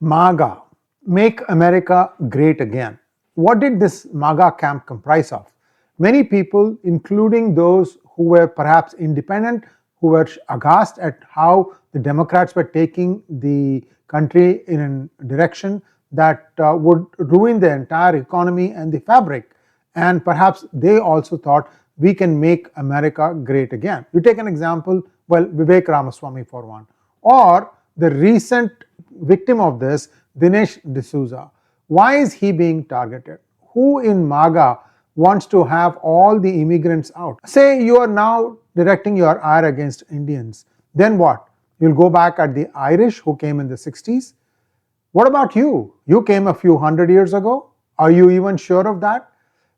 MAGA, Make America Great Again. What did this MAGA camp comprise of? Many people, including those who were perhaps independent, who were aghast at how the Democrats were taking the country in a direction that would ruin the entire economy and the fabric. And perhaps they also thought we can make America great again. You take an example, well, Vivek Ramaswamy for one, or the recent victim of this, Dinesh D'Souza. Why is he being targeted? Who in MAGA wants to have all the immigrants out? Say you are now directing your ire against Indians. Then what? You'll go back at the Irish who came in the 60s? What about you? You came a few hundred years ago. Are you even sure of that?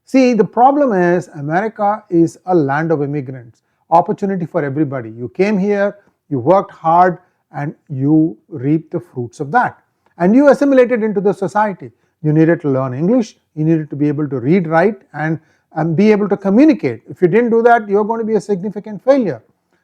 See, the problem is America is a land of immigrants. Opportunity for everybody. You came here, you worked hard, and you reap the fruits of that. And you assimilated into the society. You needed to learn English, you needed to be able to read, write, and be able to communicate. If you didn't do that, you're going to be a significant failure.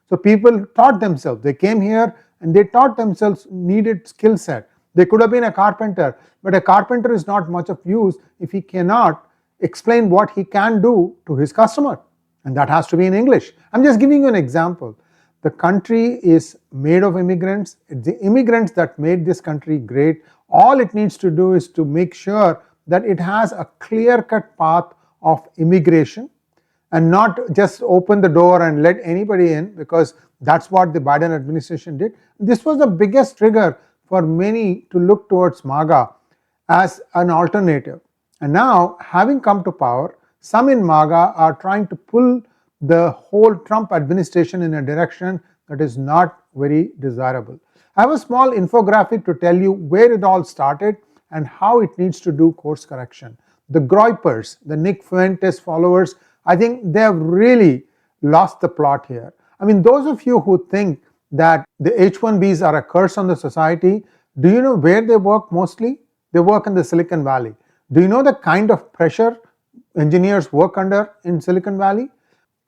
So people taught themselves. They came here and they taught themselves needed skill set. They could have been a carpenter, but a carpenter is not much of use if he cannot explain what he can do to his customer. And that has to be in English. I'm just giving you an example. The country is made of immigrants. It's the immigrants that made this country great. All it needs to do is to make sure that it has a clear-cut path of immigration and not just open the door and let anybody in, because that's what the Biden administration did. This was the biggest trigger for many to look towards MAGA as an alternative. And now, having come to power, some in MAGA are trying to pull the whole Trump administration in a direction that is not very desirable. I have a small infographic to tell you where it all started and how it needs to do course correction. The Groypers, the Nick Fuentes followers, I think they have really lost the plot here. I mean, those of you who think that the H-1Bs are a curse on the society, do you know where they work mostly? They work in the Silicon Valley. Do you know the kind of pressure engineers work under in Silicon Valley?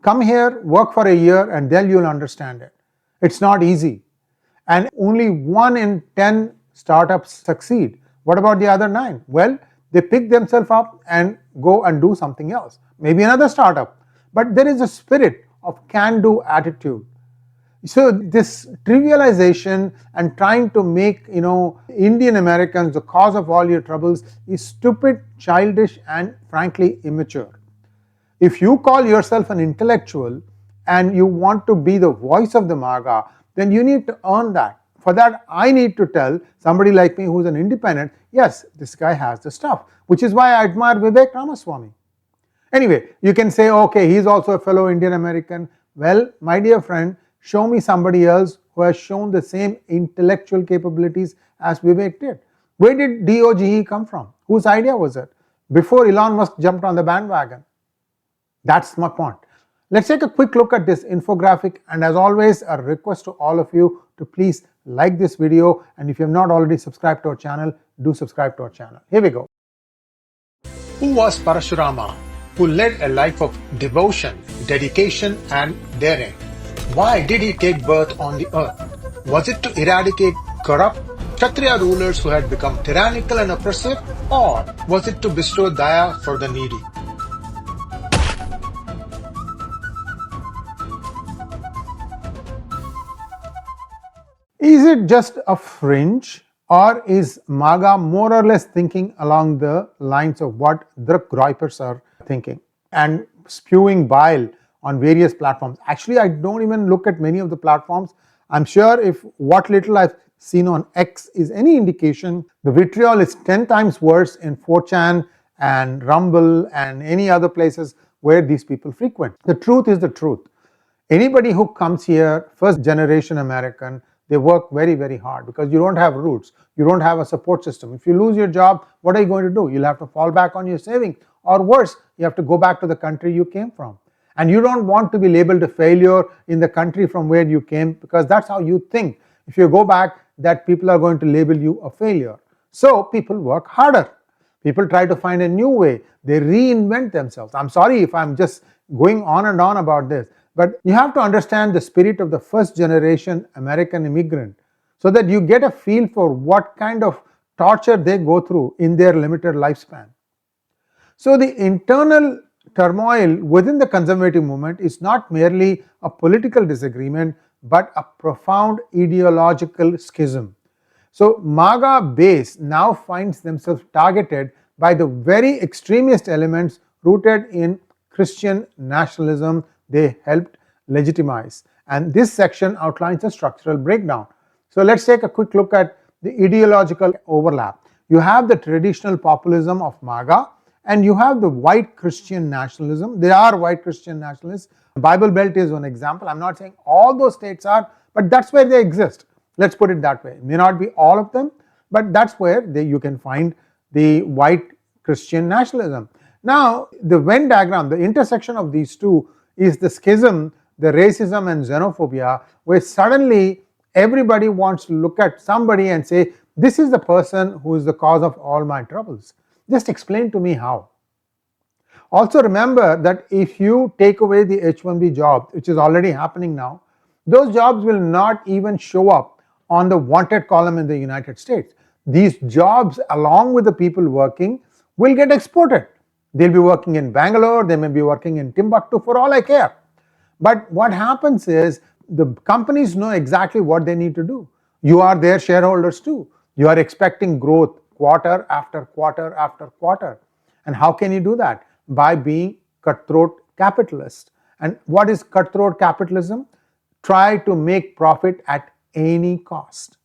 Come here, work for a year, and then you'll understand it. It's not easy. And only 1 in 10 startups succeed. What about the other 9? Well, they pick themselves up and go and do something else. Maybe another startup. But there is a spirit of can-do attitude. So this trivialization and trying to make, Indian Americans the cause of all your troubles is stupid, childish, and frankly immature. If you call yourself an intellectual and you want to be the voice of the MAGA, then you need to earn that. For that, I need to tell somebody like me who's an independent, yes, this guy has the stuff, which is why I admire Vivek Ramaswamy. Anyway, you can say, okay, he's also a fellow Indian American. Well, my dear friend, show me somebody else who has shown the same intellectual capabilities as Vivek did. Where did DOGE come from? Whose idea was it? Before Elon Musk jumped on the bandwagon. That's my point. Let's take a quick look at this infographic, and as always, a request to all of you to please like this video, and if you have not already subscribed to our channel, do subscribe to our channel. Here we go. Who was Parshurama, who led a life of devotion, dedication, and daring? Why did he take birth on the earth? Was it to eradicate corrupt Kshatriya rulers who had become tyrannical and oppressive, or was it to bestow daya for the needy? Is it just a fringe, or is MAGA more or less thinking along the lines of what the Groypers are thinking and spewing bile on various platforms? Actually, I don't even look at many of the platforms. I'm sure if what little I've seen on X is any indication, the vitriol is 10 times worse in 4chan and Rumble and any other places where these people frequent. The truth is the truth. Anybody who comes here, first generation American, they work very, very hard because you don't have roots. You don't have a support system. If you lose your job, what are you going to do? You'll have to fall back on your savings, or worse, you have to go back to the country you came from. And you don't want to be labeled a failure in the country from where you came, because that's how you think. If you go back, that people are going to label you a failure. So people work harder. People try to find a new way. They reinvent themselves. I'm sorry if I'm just going on and on about this, but you have to understand the spirit of the first generation American immigrant so that you get a feel for what kind of torture they go through in their limited lifespan. So the internal turmoil within the conservative movement is not merely a political disagreement but a profound ideological schism. So MAGA base now finds themselves targeted by the very extremist elements rooted in Christian nationalism they helped legitimize. And this section outlines a structural breakdown. So let's take a quick look at the ideological overlap. You have the traditional populism of MAGA and you have the white Christian nationalism. There are white Christian nationalists. Bible Belt is one example. I'm not saying all those states are, but that's where they exist. Let's put it that way. It may not be all of them, but that's where you can find the white Christian nationalism. Now, the Venn diagram, the intersection of these two is the schism, the racism and xenophobia, where suddenly everybody wants to look at somebody and say, this is the person who is the cause of all my troubles. Just explain to me how. Also remember that if you take away the H-1B jobs, which is already happening now, those jobs will not even show up on the wanted column in the United States. These jobs, along with the people working, will get exported. They'll be working in Bangalore, they may be working in Timbuktu, for all I care. But what happens is the companies know exactly what they need to do. You are their shareholders too. You are expecting growth quarter after quarter after quarter. And how can you do that? By being cutthroat capitalist. And what is cutthroat capitalism? Try to make profit at any cost.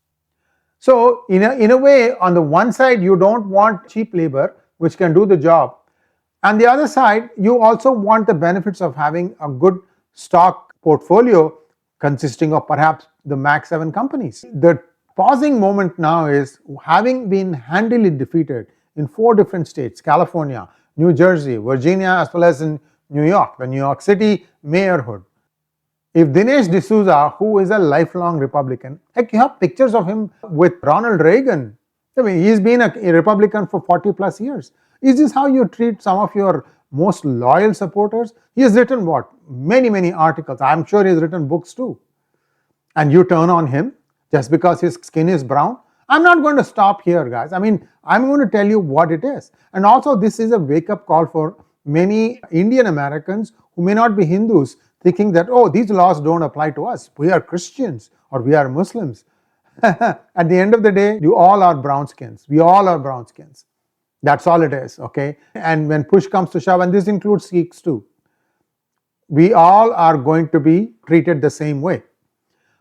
So in a way, on the one side, you don't want cheap labor which can do the job. On the other side, you also want the benefits of having a good stock portfolio consisting of perhaps the Mag 7 companies. The pausing moment now is, having been handily defeated in 4 different states, California, New Jersey, Virginia, as well as in New York, the New York City mayorhood. If Dinesh D'Souza, who is a lifelong Republican, heck, you have pictures of him with Ronald Reagan. I mean, he's been a Republican for 40 plus years. Is this how you treat some of your most loyal supporters? He has written what? Many articles. I'm sure he's written books too. And you turn on him just because his skin is brown? I'm not going to stop here, guys. I mean, I'm going to tell you what it is. And also, this is a wake-up call for many Indian Americans who may not be Hindus, thinking that, oh, these laws don't apply to us. We are Christians or we are Muslims. At the end of the day, you all are brown skins. We all are brown skins. That's all it is, okay? And when push comes to shove, and this includes Sikhs too, we all are going to be treated the same way.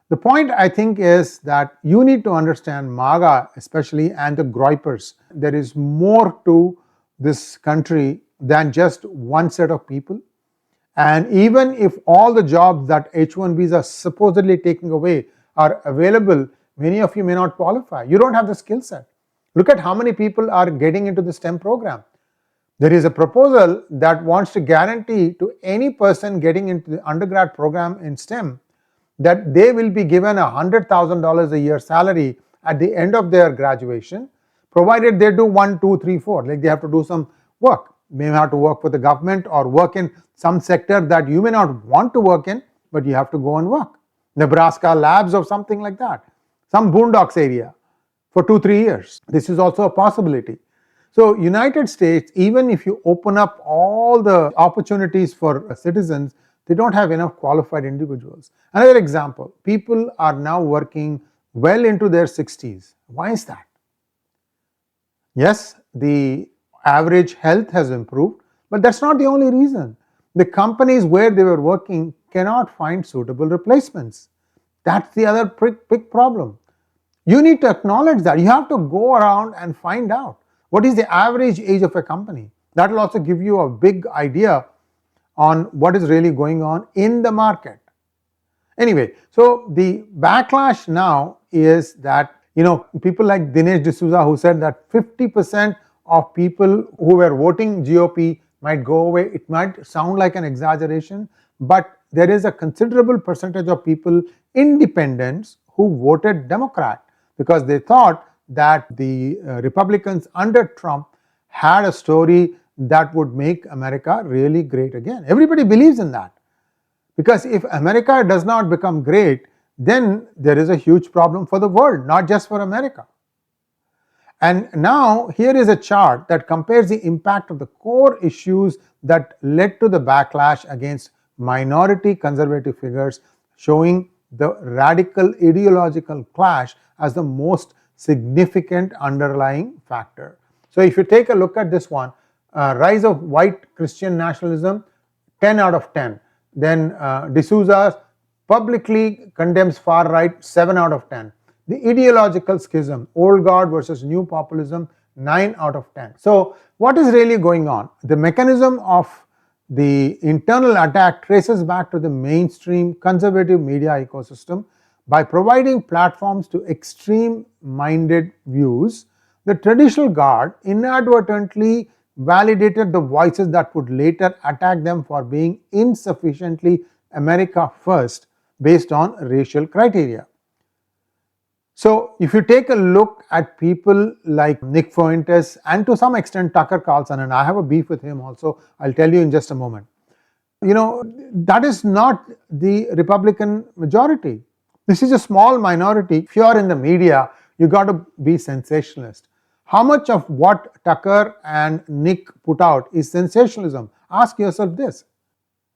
The point, I think, is that you need to understand MAGA especially and the groypers. There is more to this country than just one set of people. And even if all the jobs that H-1Bs are supposedly taking away are available, many of you may not qualify. You don't have the skill set. Look at how many people are getting into the STEM program. There is a proposal that wants to guarantee to any person getting into the undergrad program in STEM that they will be given $100,000 a year salary at the end of their graduation, provided they do 1, 2, 3, 4. Like they have to do some work. May have to work for the government or work in some sector that you may not want to work in, but you have to go and work. Nebraska labs or something like that. Some boondocks area for 2, 3 years. This is also a possibility. So United States, even if you open up all the opportunities for citizens, they don't have enough qualified individuals. Another example, people are now working well into their 60s. Why is that? Yes, the average health has improved, but that's not the only reason. The companies where they were working cannot find suitable replacements. That's the other big problem. You need to acknowledge that. You have to go around and find out what is the average age of a company. That will also give you a big idea on what is really going on in the market. Anyway, so the backlash now is that, people like Dinesh D'Souza, who said that 50% of people who were voting GOP might go away. It might sound like an exaggeration, but there is a considerable percentage of people, independents, who voted Democrat because they thought that the Republicans under Trump had a story that would make America really great again. Everybody believes in that. Because if America does not become great, then there is a huge problem for the world, not just for America. And now here is a chart that compares the impact of the core issues that led to the backlash against minority conservative figures, showing the radical ideological clash as the most significant underlying factor. So if you take a look at this one, rise of white Christian nationalism, 10 out of 10. Then D'Souza publicly condemns far right, 7 out of 10. The ideological schism, old guard versus new populism, 9 out of 10. So what is really going on? The mechanism of the internal attack traces back to the mainstream conservative media ecosystem. By providing platforms to extreme-minded views, the traditional guard inadvertently validated the voices that would later attack them for being insufficiently America first based on racial criteria. So if you take a look at people like Nick Fuentes and to some extent Tucker Carlson, and I have a beef with him also, I'll tell you in just a moment, that is not the Republican majority. This is a small minority. If you are in the media, you got to be sensationalist. How much of what Tucker and Nick put out is sensationalism? Ask yourself this.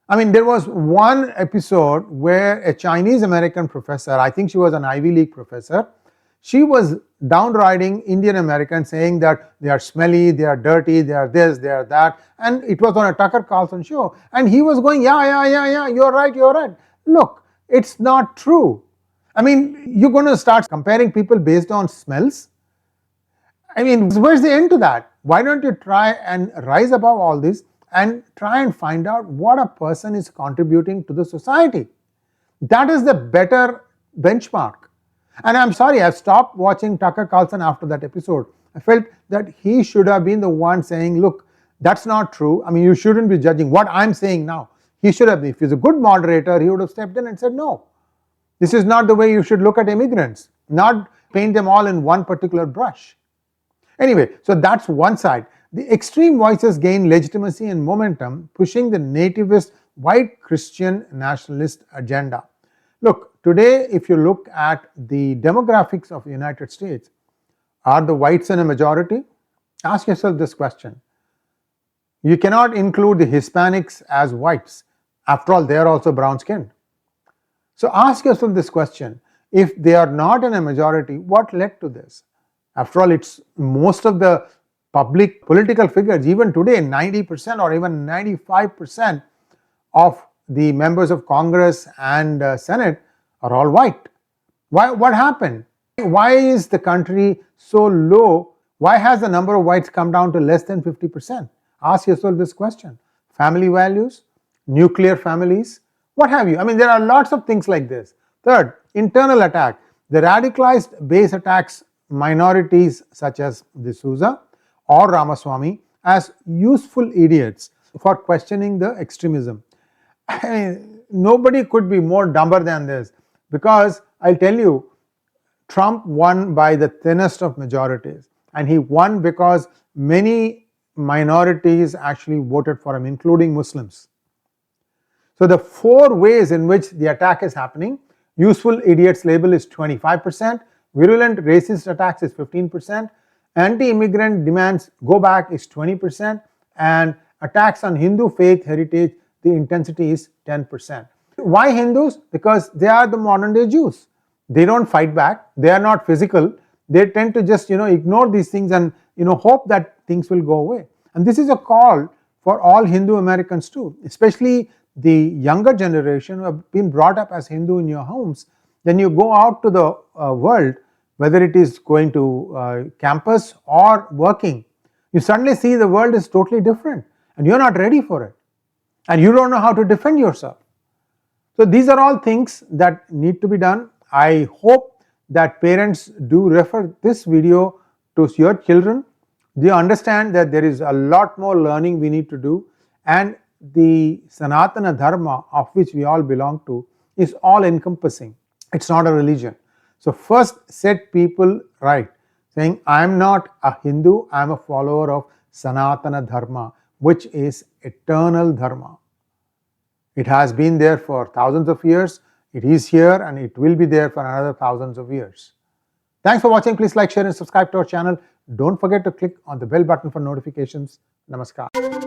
I mean, there was one episode where a Chinese American professor, I think she was an Ivy League professor, she was downriding Indian Americans, saying that they are smelly, they are dirty, they are this, they are that, and it was on a Tucker Carlson show, and he was going, yeah, you're right. Look, it's not true. I mean, you're going to start comparing people based on smells? I mean, where's the end to that? Why don't you try and rise above all this and try and find out what a person is contributing to the society? That is the better benchmark. And I'm sorry, I've stopped watching Tucker Carlson after that episode. I felt that he should have been the one saying, look, that's not true. I mean, you shouldn't be judging what I'm saying now. He should have been. If he's a good moderator, he would have stepped in and said, no, this is not the way you should look at immigrants, not paint them all in one particular brush. Anyway, so that's one side. The extreme voices gain legitimacy and momentum, pushing the nativist white Christian nationalist agenda. Look, today, if you look at the demographics of the United States, are the whites in a majority? Ask yourself this question. You cannot include the Hispanics as whites. After all, they are also brown-skinned. So ask yourself this question. If they are not in a majority, what led to this? After all, it's most of the public political figures, even today, 90% or even 95% of the members of Congress and Senate are all white. What happened? Why is the country so low? Why has the number of whites come down to less than 50%? Ask yourself this question. Family values, nuclear families, what have you? I mean, there are lots of things like this. Third, internal attack. The radicalized base attacks minorities such as D'Souza or Ramaswamy as useful idiots for questioning the extremism. I mean, nobody could be more dumber than this, because I'll tell you, Trump won by the thinnest of majorities, and he won because many minorities actually voted for him, including Muslims. So the four ways in which the attack is happening: useful idiots label is 25%, virulent racist attacks is 15%, anti-immigrant demands go back is 20%, and attacks on Hindu faith heritage, the intensity is 10%. Why Hindus? Because they are the modern day Jews. They don't fight back, they are not physical, they tend to just ignore these things and hope that things will go away. And this is a call for all Hindu Americans too, especially the younger generation who have been brought up as Hindu in your homes. Then you go out to the world, whether it is going to campus or working, you suddenly see the world is totally different and you're not ready for it, and you don't know how to defend yourself. So these are all things that need to be done. I hope that parents do refer this video to your children. They understand that there is a lot more learning we need to do, and the Sanatana Dharma, of which we all belong to, is all encompassing. It's not a religion. So first set people right, saying I am not a Hindu, I am a follower of Sanatana Dharma, which is eternal Dharma. It has been there for thousands of years, it is here, and it will be there for another thousands of years. Thanks for watching. Please like, share and subscribe to our channel. Don't forget to click on the bell button for notifications. Namaskar.